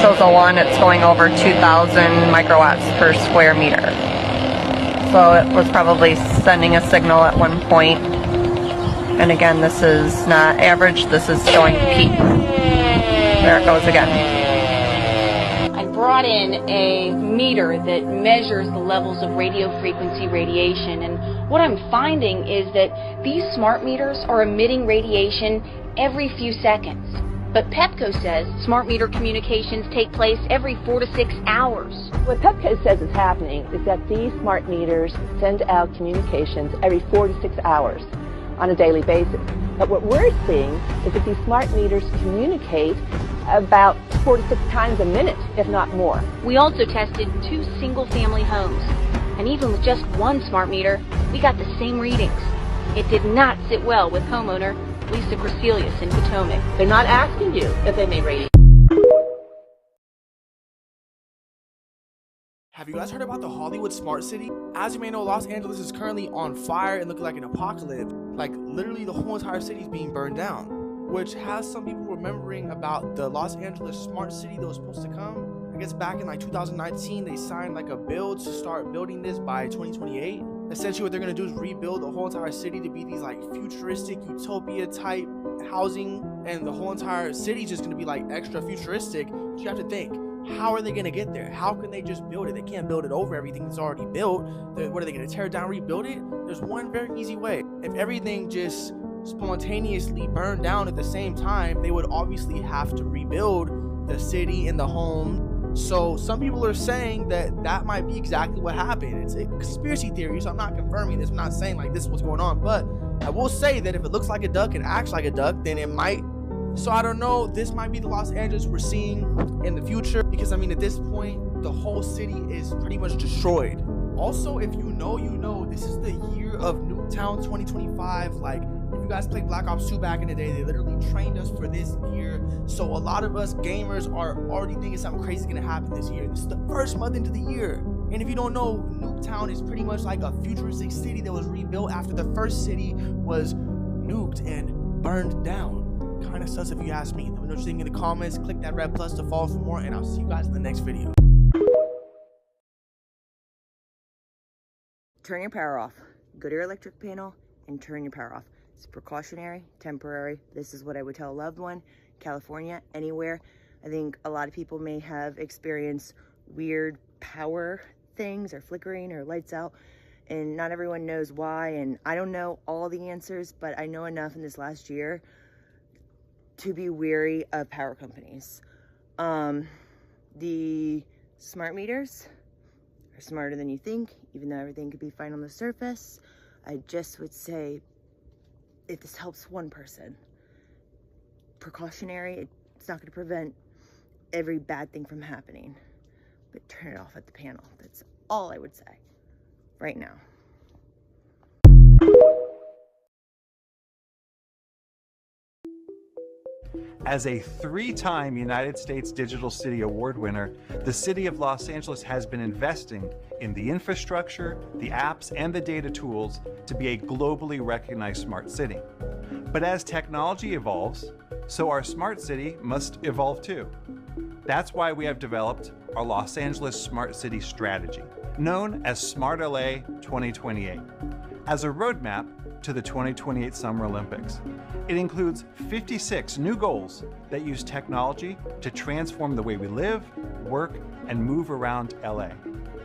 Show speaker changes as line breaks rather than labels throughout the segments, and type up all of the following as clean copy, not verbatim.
shows a 1, it's going over 2,000 microwatts per square meter. So it was probably sending a signal at one point. And again, this is not average, this is showing peak. There it goes again.
I brought in a meter that measures the levels of radio frequency radiation, and what I'm finding is that these smart meters are emitting radiation every few seconds. But Pepco says smart meter communications take place every 4 to 6 hours.
What Pepco says is happening is that these smart meters send out communications every 4 to 6 hours on a daily basis. But what we're seeing is that these smart meters communicate about 4 to 6 times a minute, if not more.
We also tested 2 single-family homes, and even with just one smart meter, we got the same readings. It did not sit well with homeowner Lisa Crecelius in Potomac.
They're not asking you if they may radiate.
Have you guys heard about the Hollywood Smart City? As you may know, Los Angeles is currently on fire and looking like an apocalypse. Like literally the whole entire city is being burned down, which has some people remembering about the Los Angeles Smart City that was supposed to come. I guess back in like 2019, they signed like a bill to start building this by 2028. Essentially what they're going to do is rebuild the whole entire city to be these like futuristic utopia type housing, and the whole entire city is just going to be like extra futuristic. So you have to think, how are they going to get there? How can they just build it? They can't build it over everything that's already built. What are they going to tear it down, rebuild it? There's one very easy way. If everything just spontaneously burned down at the same time, they would obviously have to rebuild the city and the home. So some people are saying that that might be exactly what happened. It's a conspiracy theory, so I'm not confirming this. I'm not saying like this is what's going on, but I will say that if it looks like a duck and acts like a duck, then it might. So I don't know, this might be the Los Angeles we're seeing in the future, because I mean at this point the whole city is pretty much destroyed. Also, if you know, this is the year of Nuketown 2025. Like, if you guys played Black Ops 2 back in the day, they literally trained us for this year. So a lot of us gamers are already thinking something crazy is gonna happen this year. This is the first month into the year. And if you don't know, Nuketown is pretty much like a futuristic city that was rebuilt after the first city was nuked and burned down. Kind of sus if you ask me. Let me know what you think in the comments. Click that red plus to follow for more, and I'll see you guys in the next video.
Turn your power off. Go to your electric panel and turn your power off. It's precautionary, temporary. This is what I would tell a loved one. California, anywhere. I think a lot of people may have experienced weird power things or flickering or lights out, and not everyone knows why. And I don't know all the answers, but I know enough in this last year to be wary of power companies. The smart meters are smarter than you think, even though everything could be fine on the surface. I just would say, if this helps one person, precautionary, it's not going to prevent every bad thing from happening, but turn it off at the panel. That's all I would say right now.
As a 3-time United States Digital City Award winner, the City of Los Angeles has been investing in the infrastructure, the apps, and the data tools to be a globally recognized smart city. But as technology evolves, so our smart city must evolve too. That's why we have developed our Los Angeles Smart City Strategy, known as Smart LA 2028, as a roadmap to the 2028 Summer Olympics. It includes 56 new goals that use technology to transform the way we live, work, and move around LA.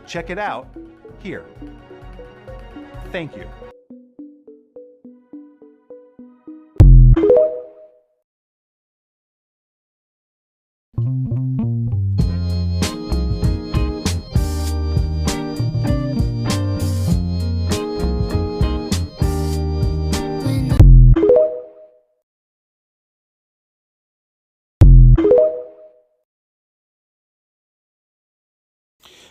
Check it out here. Thank you.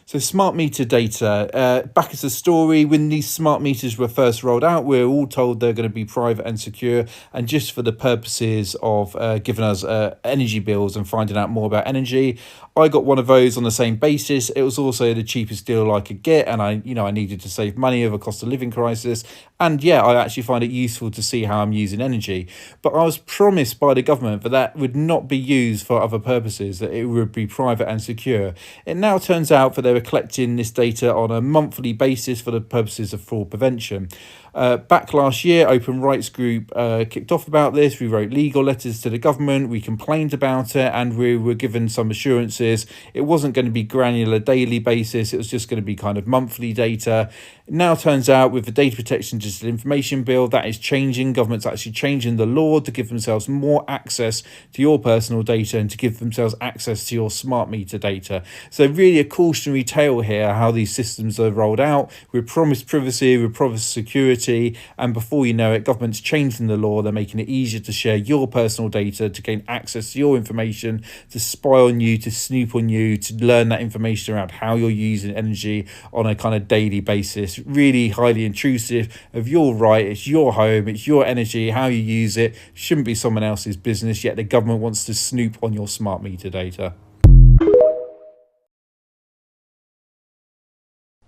So smart meter data, back as a story, when these smart meters were first rolled out, we were all told they're going to be private and secure and just for the purposes of giving us energy bills and finding out more about energy. I got one of those on the same basis. It was also the cheapest deal I could get, and I needed to save money over cost of living crisis. And yeah, I actually find it useful to see how I'm using energy. But I was promised by the government that would not be used for other purposes, that it would be private and secure. It now turns out that they were collecting this data on a monthly basis for the purposes of fraud prevention. Back last year, Open Rights Group kicked off about this. We wrote legal letters to the government. We complained about it, and we were given some assurances. It wasn't going to be granular daily basis. It was just going to be kind of monthly data. It now turns out with the Data Protection Digital Information Bill, that is changing. Government's actually changing the law to give themselves more access to your personal data and to give themselves access to your smart meter data. So really a cautionary tale here, how these systems are rolled out. We're promised privacy, we're promised security, and before you know it, government's changing the law. They're making it easier to share your personal data, to gain access to your information, to spy on you, to snoop on you, to learn that information around how you're using energy on a kind of daily basis. Really highly intrusive of your right. It's your home, it's your energy, how you use it shouldn't be someone else's business, yet the government wants to snoop on your smart meter data.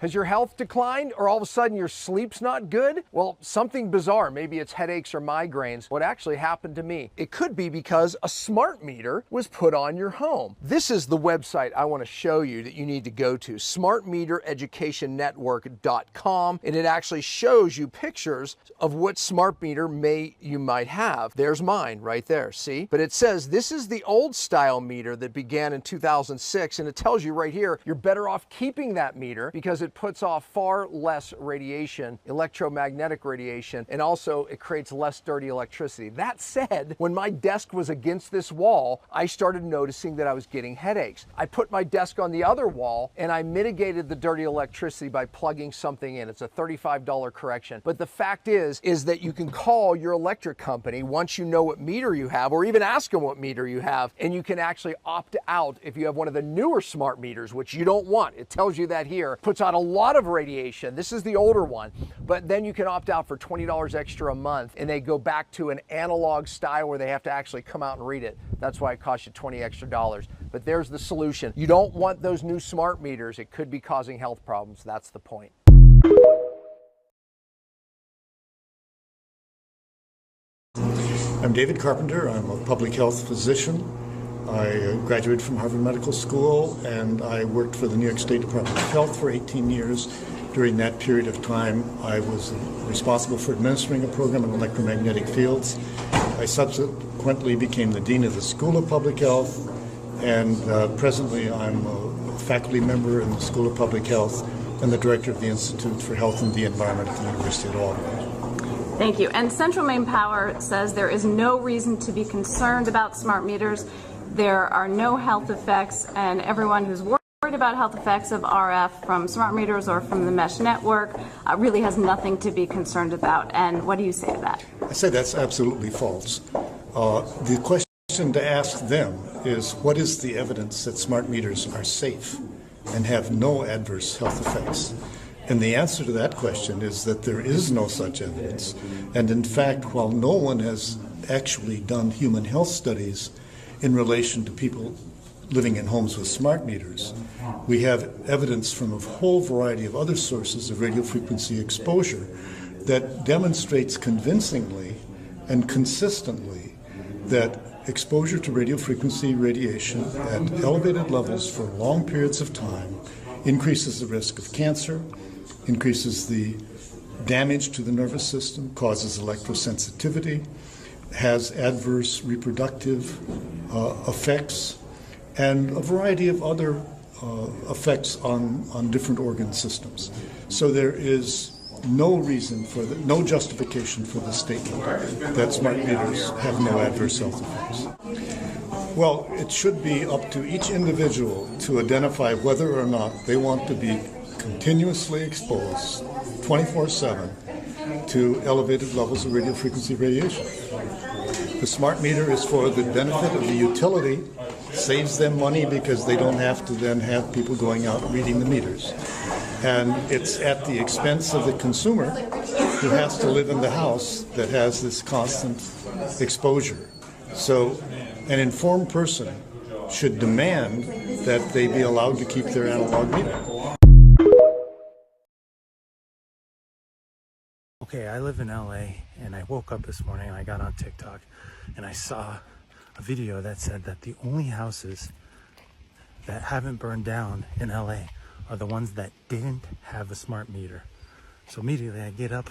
Has your health declined, or all of a sudden your sleep's not good? Well, something bizarre. Maybe it's headaches or migraines. What actually happened to me? It could be because a smart meter was put on your home. This is the website I want to show you that you need to go to, smartmetereducationnetwork.com, and it actually shows you pictures of what smart meter you might have. There's mine right there, see? But it says this is the old style meter that began in 2006, and it tells you right here, you're better off keeping that meter because it puts off far less radiation, electromagnetic radiation, and also it creates less dirty electricity. That said, when my desk was against this wall, I started noticing that I was getting headaches. I put my desk on the other wall and I mitigated the dirty electricity by plugging something in. It's a $35 correction. But the fact is that you can call your electric company once you know what meter you have, or even ask them what meter you have, and you can actually opt out if you have one of the newer smart meters, which you don't want. It tells you that here. Puts out a lot of radiation. This is the older one, but then you can opt out for $20 extra a month, and they go back to an analog style where they have to actually come out and read it. That's why it costs you $20 extra. But there's the solution. You don't want those new smart meters. It could be causing health problems. That's the point.
I'm David Carpenter. I'm a public health physician. I graduated from Harvard Medical School, and I worked for the New York State Department of Health for 18 years. During that period of time, I was responsible for administering a program in electromagnetic fields. I subsequently became the Dean of the School of Public Health, and presently I'm a faculty member in the School of Public Health and the Director of the Institute for Health and the Environment at the University of Albany.
Thank you. And Central Maine Power says there is no reason to be concerned about smart meters. There are no health effects, and everyone who's worried about health effects of RF from smart meters or from the mesh network really has nothing to be concerned about. And what do you say to that?
I say that's absolutely false. The question to ask them is, what is the evidence that smart meters are safe and have no adverse health effects? And the answer to that question is that there is no such evidence. And in fact, while no one has actually done human health studies in relation to people living in homes with smart meters, we have evidence from a whole variety of other sources of radio frequency exposure that demonstrates convincingly and consistently that exposure to radio frequency radiation at elevated levels for long periods of time increases the risk of cancer, increases the damage to the nervous system, causes electrosensitivity, has adverse reproductive effects, and a variety of other effects on different organ systems. So there is no reason for no justification for the statement that smart meters have no adverse health effects. Well, it should be up to each individual to identify whether or not they want to be continuously exposed 24/7 to elevated levels of radio frequency radiation. The smart meter is for the benefit of the utility saves them money because they don't have to then have people going out reading the meters. And it's at the expense of the consumer who has to live in the house that has this constant exposure. So an informed person should demand that they be allowed to keep their analog meter.
Okay, I live in LA, and I woke up this morning and I got on TikTok and I saw a video that said that the only houses that haven't burned down in LA are the ones that didn't have a smart meter. So immediately I get up,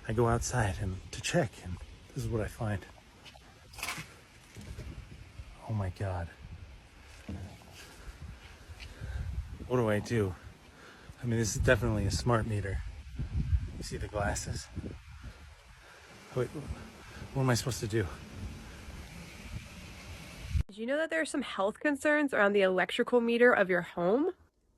I go outside and to check, and this is what I find. Oh my God. What do I do? I mean, this is definitely a smart meter. You see the glasses? Wait, what am I supposed to do?
Did you know that there are some health concerns around the electrical meter of your home?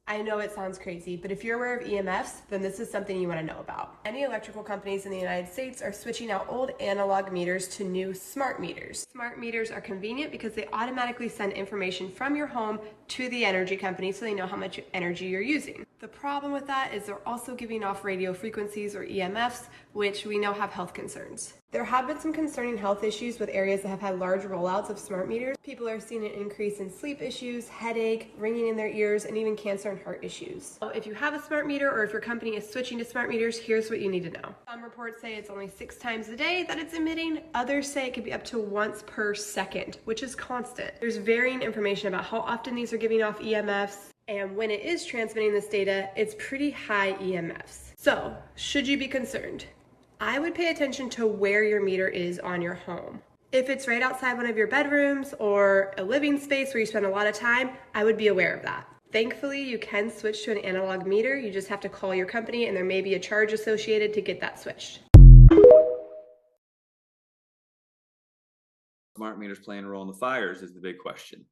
I know it sounds crazy, but if you're aware of EMFs, then this is something you want to know about. Any electrical companies in the United States are switching out old analog meters to new smart meters. Smart meters are convenient because they automatically send information from your home to the energy company so they know how much energy you're using. The problem with that is they're also giving off radio frequencies or EMFs, which we know have health concerns. There have been some concerning health issues with areas that have had large rollouts of smart meters. People are seeing an increase in sleep issues, headache, ringing in their ears, and even cancer and heart issues. So if you have a smart meter or if your company is switching to smart meters, here's what you need to know. Some reports say it's only 6 times a day that it's emitting. Others say it could be up to once per second, which is constant. There's varying information about how often these are giving off EMFs, and when it is transmitting this data, it's pretty high EMFs. So, should you be concerned? I would pay attention to where your meter is on your home. If it's right outside one of your bedrooms or a living space where you spend a lot of time, I would be aware of that. Thankfully, you can switch to an analog meter. You just have to call your company and there may be a charge associated to get that switched.
Smart meters playing a role in the fires is the big question.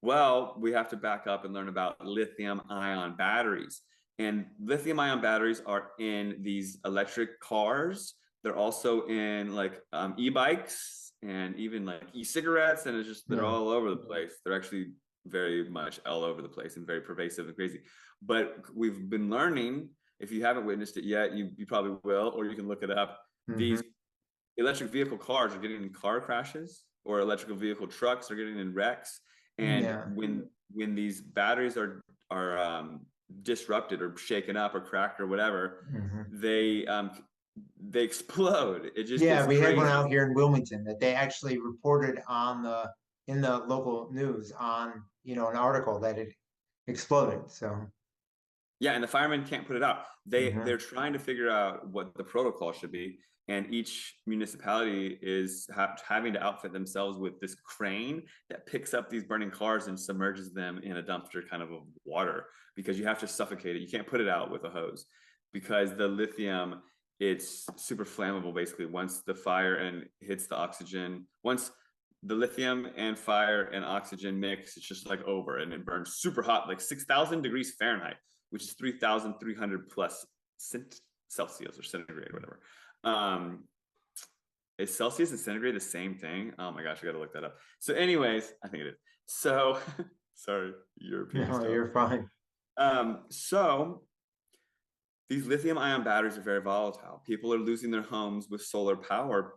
Well, we have to back up and learn about lithium-ion batteries. And lithium-ion batteries are in these electric cars. They're also in like e-bikes and even like e-cigarettes, and it's just they're all over the place. They're actually very much all over the place and very pervasive and crazy. But we've been learning, if you haven't witnessed it yet, you probably will, or you can look it up. These electric vehicle cars are getting in car crashes, or electrical vehicle trucks are getting in wrecks. And when these batteries are disrupted or shaken up or cracked or whatever, they explode. It just
we
crazy.
had one out here in Wilmington that they actually reported on in the local news on an article that it exploded. So
yeah, and the firemen can't put it out. They're trying to figure out what the protocol should be, and each municipality is having to outfit themselves with this crane that picks up these burning cars and submerges them in a dumpster kind of water, because you have to suffocate it. You can't put it out with a hose because the lithium, it's super flammable. Basically, once the fire and hits the oxygen, once the lithium and fire and oxygen mix, it's just like over, and it burns super hot, like 6,000 degrees Fahrenheit, which is 3,300 plus Celsius or centigrade, whatever. Is Celsius and centigrade the same thing? Oh my gosh, I gotta look that up. So anyways, I think it is. So sorry, European stuff.
You're fine.
So these lithium-ion batteries are very volatile. People are losing their homes with solar power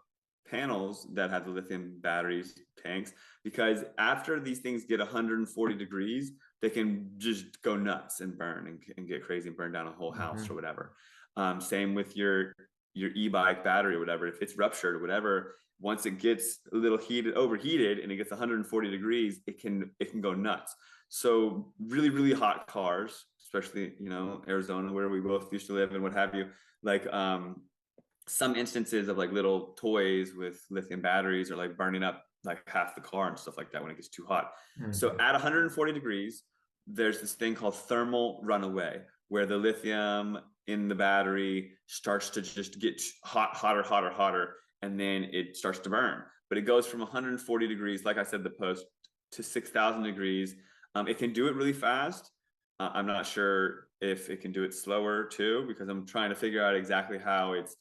panels that have the lithium batteries tanks, because after these things get 140 degrees, they can just go nuts and burn and get crazy and burn down a whole house or whatever. Same with your e-bike battery or whatever. If it's ruptured or whatever, once it gets a little overheated and it gets 140 degrees, it can go nuts. So really, really hot cars, especially, Arizona, where we both used to live and what have you, like some instances of like little toys with lithium batteries are like burning up like half the car and stuff like that when it gets too hot. So at 140 degrees, there's this thing called thermal runaway, where the lithium in the battery starts to just get hotter, and then it starts to burn. But it goes from 140 degrees, like I said, the post, to 6,000 degrees. It can do it really fast. I'm not sure if it can do it slower too, because I'm trying to figure out exactly how it's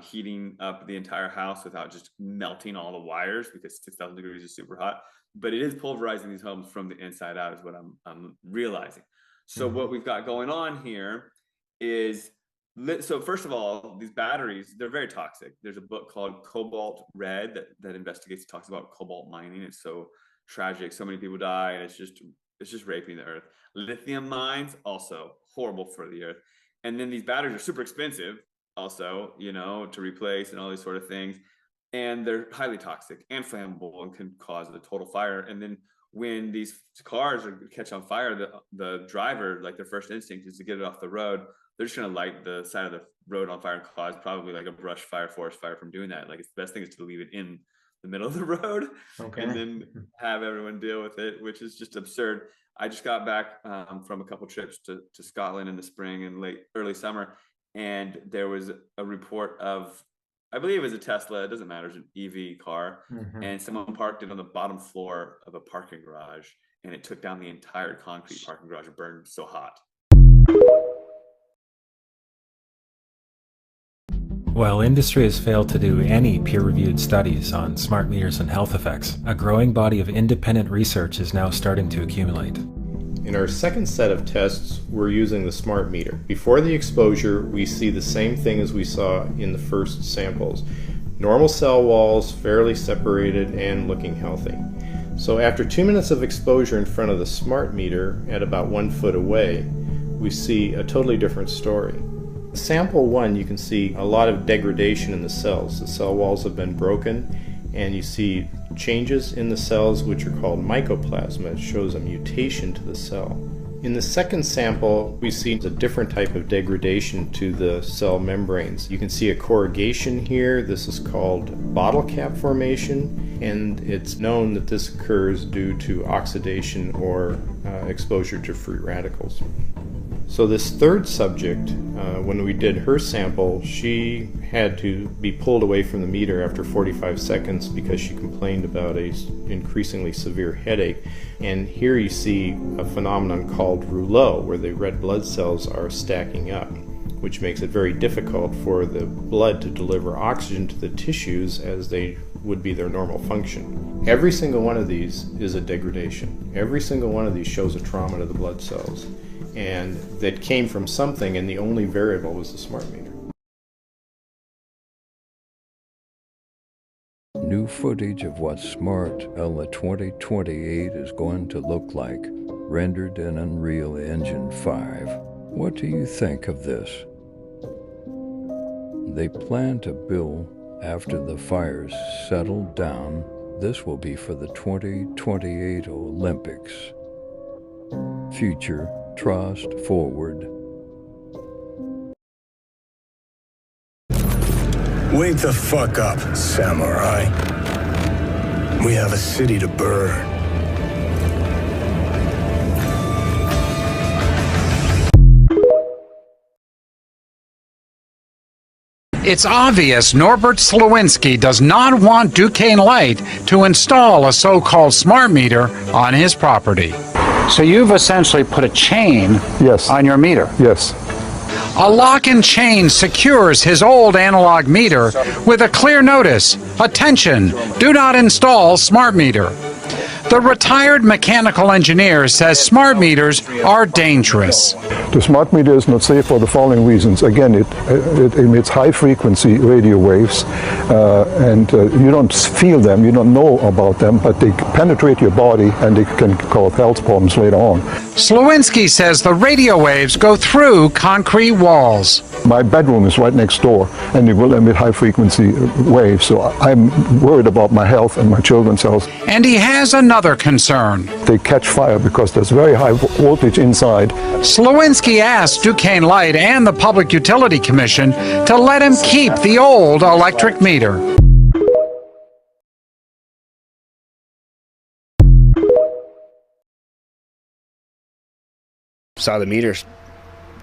heating up the entire house without just melting all the wires, because 6,000 degrees is super hot. but it is pulverizing these homes from the inside out is what I'm realizing. So what we've got going on here is, so first of all, these batteries, they're very toxic. There's a book called Cobalt Red that investigates, talks about cobalt mining. It's so tragic. So many people die, and it's just raping the earth. Lithium mines, also horrible for the earth. And then these batteries are super expensive also, you know, to replace and all these sort of things. And they're highly toxic and flammable and can cause a total fire. And then when these cars catch on fire, the driver, like their first instinct is to get it off the road. They're just going to light the side of the road on fire and cause probably like a brush fire, forest fire from doing that. Like, it's the best thing is to leave it in the middle of the road and then have everyone deal with it, which is just absurd. I just got back from a couple trips to Scotland in the spring and early summer, and there was a report of, I believe it was a Tesla, it doesn't matter, it's an EV car, and someone parked it on the bottom floor of a parking garage, and it took down the entire concrete parking garage. It burned so hot.
While industry has failed to do any peer-reviewed studies on smart meters and health effects, a growing body of independent research is now starting to accumulate.
In our second set of tests, we're using the smart meter. Before the exposure, we see the same thing as we saw in the first samples. Normal cell walls, fairly separated and looking healthy. So after 2 minutes of exposure in front of the smart meter at about 1 foot away, we see a totally different story. Sample 1, you can see a lot of degradation in the cells. The cell walls have been broken, and you see changes in the cells which are called mycoplasma. It shows a mutation to the cell. In the second sample, we see a different type of degradation to the cell membranes. You can see a corrugation here. This is called bottle cap formation, and it's known that this occurs due to oxidation or exposure to free radicals. So this third subject, when we did her sample, she had to be pulled away from the meter after 45 seconds because she complained about an increasingly severe headache. And here you see a phenomenon called rouleau, where the red blood cells are stacking up, which makes it very difficult for the blood to deliver oxygen to the tissues as they would be their normal function. Every single one of these is a degradation. Every single one of these shows a trauma to the blood cells. And that came from something, and the only variable was the smart meter.
New footage of what Smart Ella 2028 is going to look like, rendered in Unreal Engine 5. What do you think of this? They plan to build after the fires settle down. This will be for the 2028 Olympics. Future Trust Forward.
Wake the fuck up, samurai. We have a city to burn.
It's obvious Norbert Slowinski does not want Duquesne Light to install a so-called smart meter on his property. So you've essentially put a chain on your meter?
Yes.
A lock and chain secures his old analog meter with a clear notice: attention, do not install smart meter. The retired mechanical engineer says smart meters are dangerous.
The smart meter is not safe for the following reasons. Again, it emits high-frequency radio waves, and you don't feel them, you don't know about them, but they penetrate your body and they can cause health problems later on.
Slowinski says the radio waves go through concrete walls.
My bedroom is right next door, and it will emit high-frequency waves, so I'm worried about my health and my children's health.
And he has another concern.
They catch fire because there's very high voltage inside.
Slowinski asked Duquesne Light and the Public Utility Commission to let him keep the old electric meter.
Saw the meters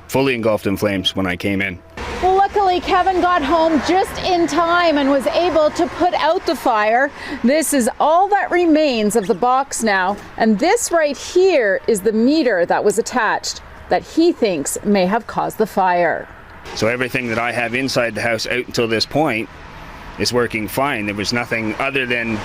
fully engulfed in flames when I came in.
Luckily, Kevin got home just in time and was able to put out the fire. This is all that remains of the box now, and this right here is the meter that was attached that he thinks may have caused the fire.
So everything that I have inside the house out until this point is working fine. There was nothing other than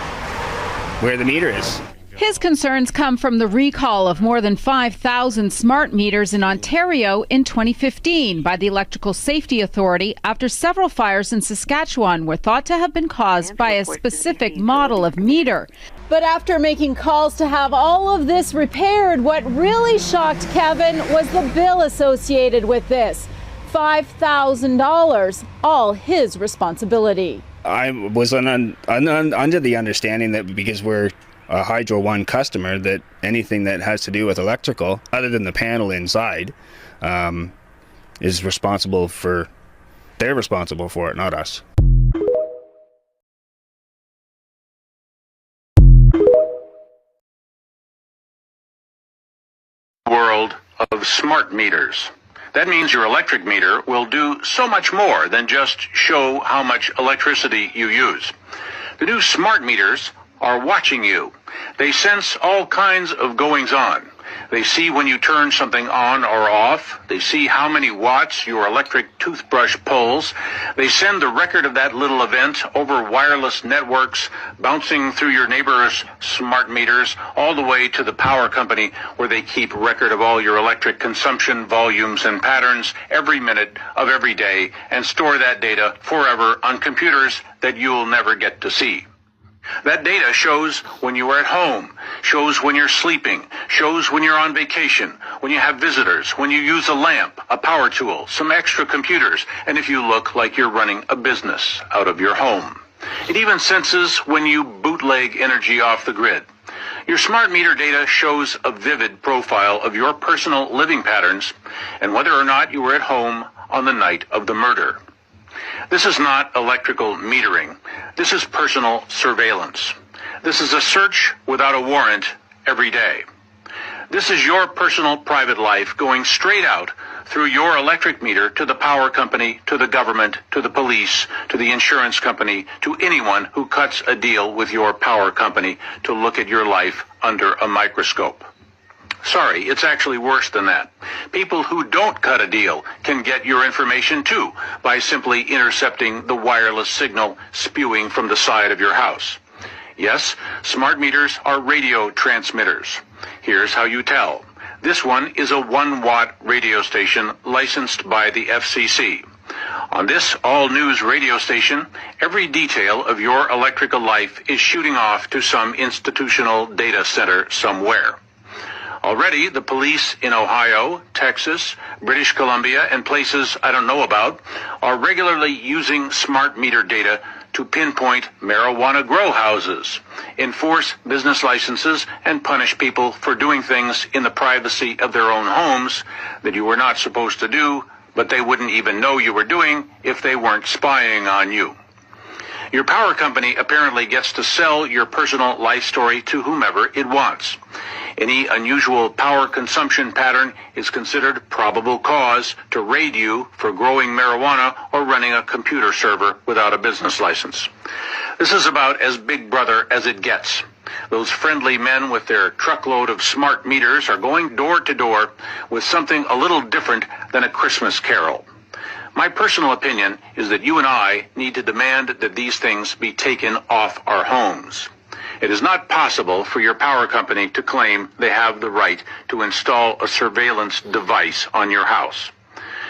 where the meter is.
His concerns come from the recall of more than 5,000 smart meters in Ontario in 2015 by the Electrical Safety Authority after several fires in Saskatchewan were thought to have been caused by a specific model of meter. But after making calls to have all of this repaired, what really shocked Kevin was the bill associated with this. $5,000, all his responsibility.
I was under the understanding that because we're a Hydro One customer, that anything that has to do with electrical, other than the panel inside, is responsible for, they're responsible for it, not us.
World of smart meters. That means your electric meter will do so much more than just show how much electricity you use. The new smart meters are watching you. They sense all kinds of goings-on. They see when you turn something on or off. They see how many watts your electric toothbrush pulls. They send the record of that little event over wireless networks, bouncing through your neighbor's smart meters, all the way to the power company, where they keep record of all your electric consumption volumes and patterns every minute of every day, and store that data forever on computers that you'll never get to see. That data shows when you are at home, shows when you're sleeping, shows when you're on vacation, when you have visitors, when you use a lamp, a power tool, some extra computers, and if you look like you're running a business out of your home. It even senses when you bootleg energy off the grid. Your smart meter data shows a vivid profile of your personal living patterns and whether or not you were at home on the night of the murder. This is not electrical metering. This is personal surveillance. This is a search without a warrant every day. This is your personal private life going straight out through your electric meter to the power company, to the government, to the police, to the insurance company, to anyone who cuts a deal with your power company to look at your life under a microscope. Sorry, it's actually worse than that. People who don't cut a deal can get your information too by simply intercepting the wireless signal spewing from the side of your house. Yes, smart meters are radio transmitters. Here's how you tell. This one is a 1-watt radio station licensed by the FCC. On this all-news radio station, every detail of your electrical life is shooting off to some institutional data center somewhere. Already, the police in Ohio, Texas, British Columbia, and places I don't know about are regularly using smart meter data to pinpoint marijuana grow houses, enforce business licenses, and punish people for doing things in the privacy of their own homes that you were not supposed to do, but they wouldn't even know you were doing if they weren't spying on you. Your power company apparently gets to sell your personal life story to whomever it wants. Any unusual power consumption pattern is considered probable cause to raid you for growing marijuana or running a computer server without a business license. This is about as big brother as it gets. Those friendly men with their truckload of smart meters are going door to door with something a little different than a Christmas carol. My personal opinion is that you and I need to demand that these things be taken off our homes. It is not possible for your power company to claim they have the right to install a surveillance device on your house.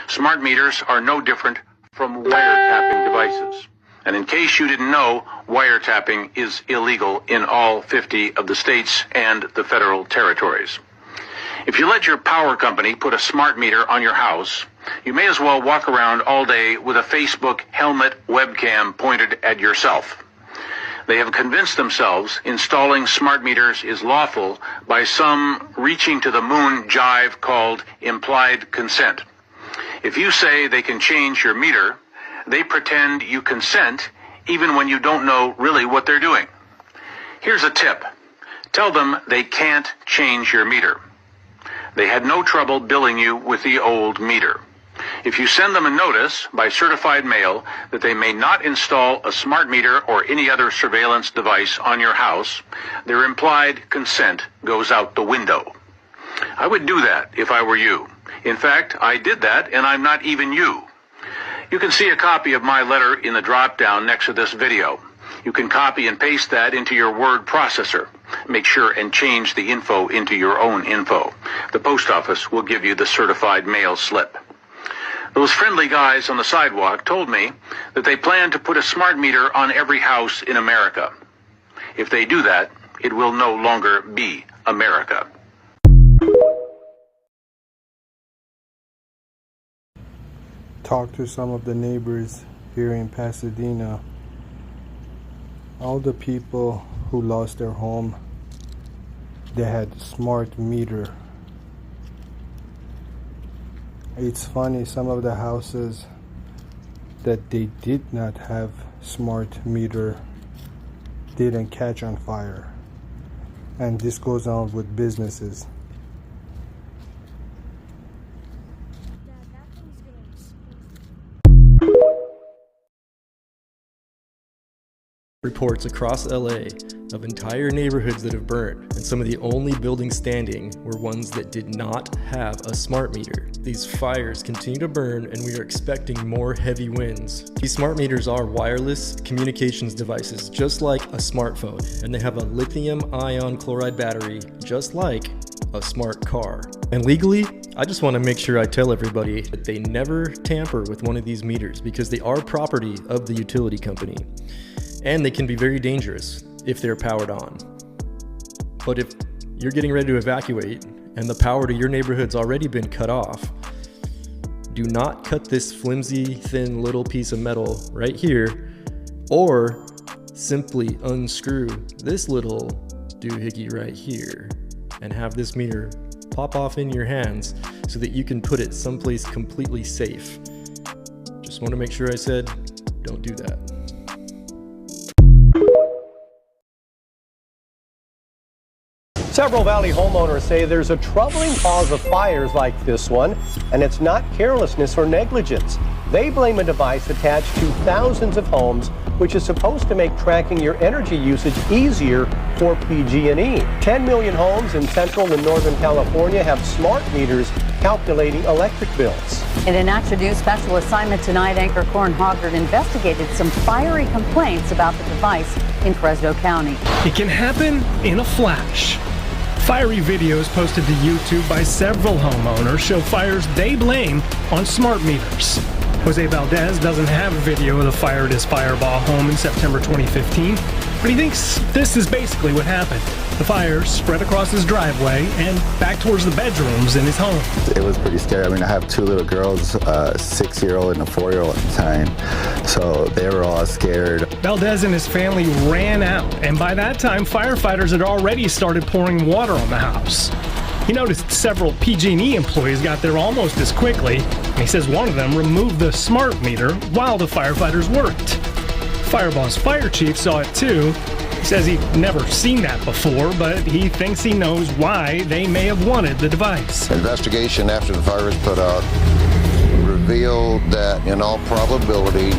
Smart meters are no different from wiretapping devices. And in case you didn't know, wiretapping is illegal in all 50 of the states and the federal territories. If you let your power company put a smart meter on your house, you may as well walk around all day with a Facebook helmet webcam pointed at yourself. They have convinced themselves installing smart meters is lawful by some reaching to the moon jive called implied consent. If you say they can change your meter, they pretend you consent even when you don't know really what they're doing. Here's a tip. Tell them they can't change your meter. They had no trouble billing you with the old meter. If you send them a notice by certified mail that they may not install a smart meter or any other surveillance device on your house, their implied consent goes out the window. I would do that if I were you. In fact, I did that, and I'm not even you. You can see a copy of my letter in the drop-down next to this video. You can copy and paste that into your word processor. make sure and change the info into your own info. The post office will give you the certified mail slip. Those friendly guys on the sidewalk told me that they plan to put a smart meter on every house in America. If they do that, it will no longer be America.
Talk to some of the neighbors here in Pasadena. All the people who lost their home, they had smart meter. It's funny, some of the houses that they did not have smart meter didn't catch on fire. And this goes on with businesses.
Reports across LA of entire neighborhoods that have burned, and some of the only buildings standing were ones that did not have a smart meter. These fires continue to burn, and we are expecting more heavy winds. These smart meters are wireless communications devices, just like a smartphone, and they have a lithium ion chloride battery, just like a smart car. And legally, I just want to make sure I tell everybody that they never tamper with one of these meters, because they are property of the utility company. And they can be very dangerous if they're powered on. But if you're getting ready to evacuate and the power to your neighborhood's already been cut off, do not cut this flimsy, thin little piece of metal right here, or simply unscrew this little doohickey right here and have this meter pop off in your hands so that you can put it someplace completely safe. Just want to make sure I said, don't do that.
Several Valley homeowners say there's a troubling cause of fires like this one, and it's not carelessness or negligence. They blame a device attached to thousands of homes, which is supposed to make tracking your energy usage easier for PG&E. 10 million homes in Central and Northern California have smart meters calculating electric bills.
In an Action News special assignment tonight, anchor Corin Hoggard investigated some fiery complaints about the device in Fresno County.
It can happen in a flash. Fiery videos posted to YouTube by several homeowners show fires they blame on smart meters. Jose Valdez doesn't have a video of the fire at his Fireball home in September 2015, but he thinks this is basically what happened. The fire spread across his driveway and back towards the bedrooms in his home.
It was pretty scary. I mean, I have two little girls, a 6-year-old and a 4-year-old at the time, so they were all scared.
Valdez and his family ran out, and by that time, firefighters had already started pouring water on the house. He noticed several PG&E employees got there almost as quickly, and he says one of them removed the smart meter while the firefighters worked. Fireball's fire chief saw it too. He says he'd never seen that before, but he thinks he knows why they may have wanted the device.
Investigation after the fire was put out revealed that in all probability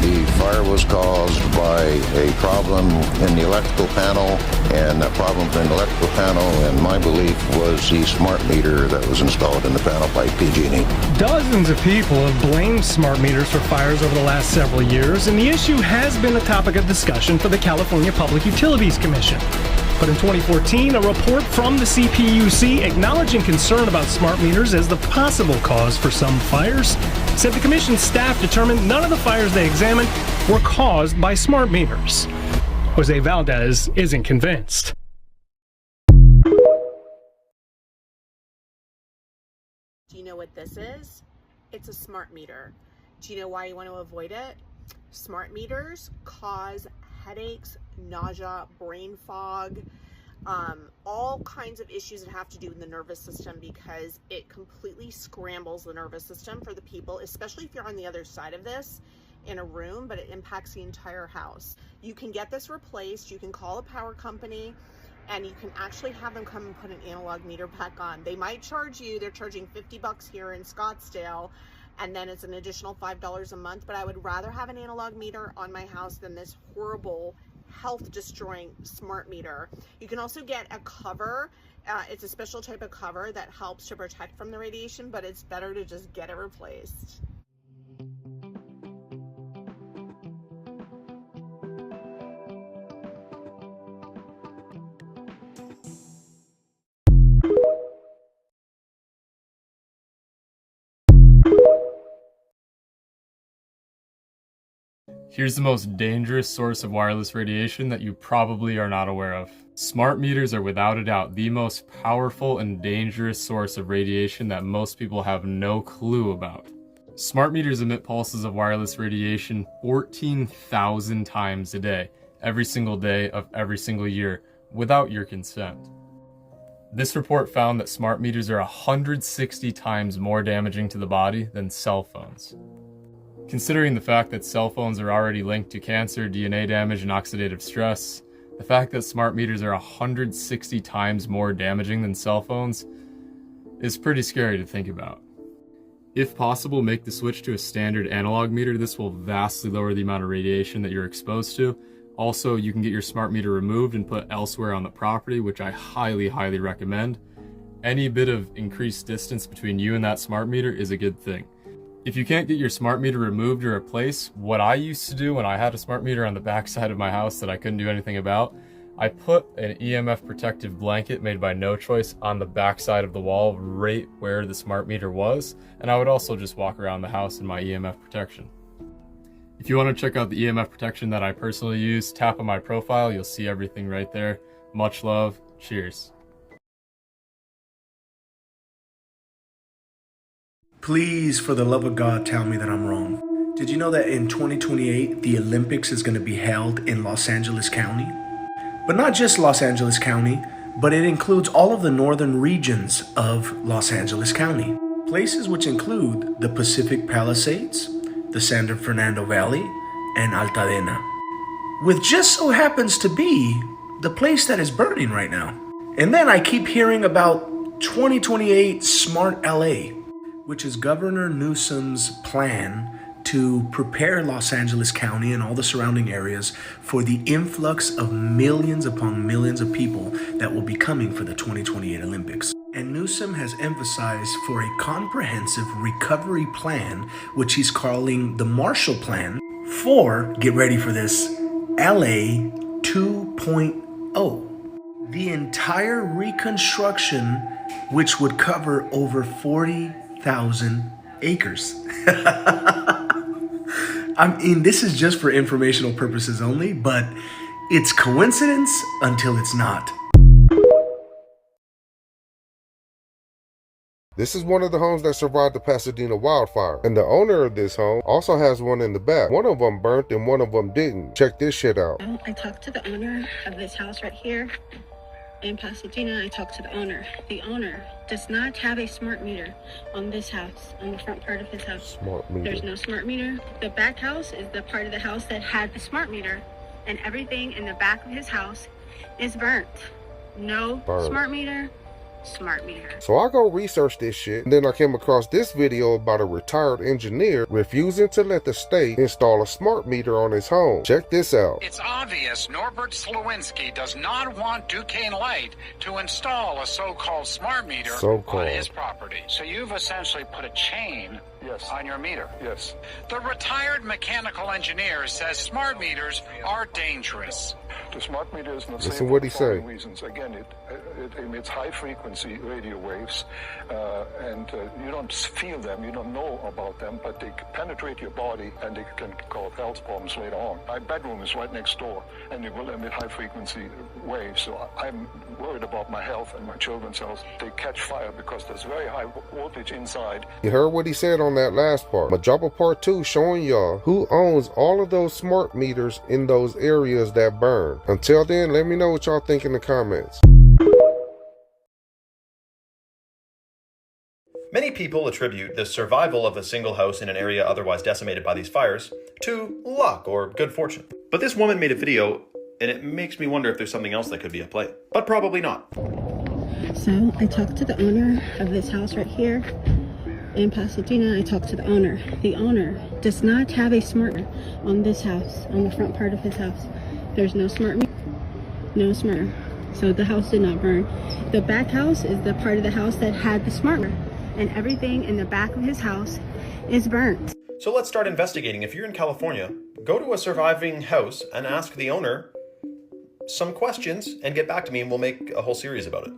the fire was caused by a problem in the electrical panel, and that problem in the electrical panel, in my belief, was the smart meter that was installed in the panel by PG&E.
Dozens of people have blamed smart meters for fires over the last several years, and the issue has been a topic of discussion for the California Public Utilities Commission. But in 2014, a report from the CPUC acknowledging concern about smart meters as the possible cause for some fires said the commission's staff determined none of the fires they examined were caused by smart meters. Jose Valdez isn't convinced.
Do you know what this is? It's a smart meter. Do you know why you want to avoid it? Smart meters cause headaches, nausea, brain fog, all kinds of issues that have to do with the nervous system, because it completely scrambles the nervous system for the people, especially if you're on the other side of this in a room, but it impacts the entire house. You can get this replaced. You can call a power company and you can actually have them come and put an analog meter back on. They might charge you, they're charging $50 here in Scottsdale, and then it's an additional $5 a month, but I would rather have an analog meter on my house than this horrible health-destroying smart meter. You can also get a cover. It's a special type of cover that helps to protect from the radiation, but it's better to just get it replaced.
Here's the most dangerous source of wireless radiation that you probably are not aware of. Smart meters are without a doubt the most powerful and dangerous source of radiation that most people have no clue about. Smart meters emit pulses of wireless radiation 14,000 times a day, every single day of every single year, without your consent. This report found that smart meters are 160 times more damaging to the body than cell phones. Considering the fact that cell phones are already linked to cancer, DNA damage, and oxidative stress, the fact that smart meters are 160 times more damaging than cell phones is pretty scary to think about. If possible, make the switch to a standard analog meter. This will vastly lower the amount of radiation that you're exposed to. Also, you can get your smart meter removed and put elsewhere on the property, which I highly, highly recommend. Any bit of increased distance between you and that smart meter is a good thing. If you can't get your smart meter removed or replaced, what I used to do when I had a smart meter on the back side of my house that I couldn't do anything about, I put an EMF protective blanket made by No Choice on the back side of the wall right where the smart meter was, and I would also just walk around the house in my EMF protection. If you want to check out the EMF protection that I personally use, tap on my profile, you'll see everything right there. Much love, cheers.
Please, for the love of God, tell me that I'm wrong. Did you know that in 2028, the Olympics is going to be held in Los Angeles County? But not just Los Angeles County, but it includes all of the northern regions of Los Angeles County. Places which include the Pacific Palisades, the San Fernando Valley, and Altadena. With just so happens to be the place that is burning right now. And then I keep hearing about 2028 Smart LA, which is Governor Newsom's plan to prepare Los Angeles County and all the surrounding areas for the influx of millions upon millions of people that will be coming for the 2028 Olympics. And Newsom has emphasized for a comprehensive recovery plan, which he's calling the Marshall Plan, for, get ready for this, LA 2.0. The entire reconstruction, which would cover over 40,000 acres. I mean, this is just for informational purposes only, but it's coincidence until it's not.
This is one of the homes that survived the Pasadena wildfire, and the owner of this home also has one in the back. One of them burnt and one of them didn't. Check this shit out.
I talked to the owner of this house right here in Pasadena. I talked to the owner. The owner does not have a smart meter on this house, on the front part of his house.
Smart meter.
There's no smart meter. The back house is the part of the house that had the smart meter, and everything in the back of his house is burnt. No smart meter. Smart meter.
So I go research this shit, and then I came across this video about a retired engineer refusing to let the state install a smart meter on his home. Check this out.
It's obvious Norbert Slowinski does not want Duquesne Light to install a so-called smart meter on his property. So you've essentially put a chain on your meter.
Yes.
The retired mechanical engineer says smart meters are dangerous.
The smart meter is not safe
Listen what he
for the following
say.
reasons. Again, it emits high frequency radio waves, and you don't feel them, you don't know about them, but they penetrate your body and they can cause health problems later on. My bedroom is right next door, and it will emit high frequency waves, so I'm worried about my health and my children's health. They catch fire because there's very high voltage inside.
You heard what he said on that last part. I'ma drop a part 2 showing y'all who owns all of those smart meters in those areas that burn. Until then, let me know what y'all think in the comments.
Many people attribute the survival of a single house in an area otherwise decimated by these fires to luck or good fortune. But this woman made a video, and it makes me wonder if there's something else that could be at play. But probably not.
So I talked to the owner of this house right here in Pasadena. I talked to the owner. The owner does not have a smart meter on this house, on the front part of his house. There's no smart meter. No smart meter. So the house did not burn. The back house is the part of the house that had the smart meter, and everything in the back of his house is burnt.
So let's start investigating. If you're in California, go to a surviving house and ask the owner some questions and get back to me, and we'll make a whole series about it.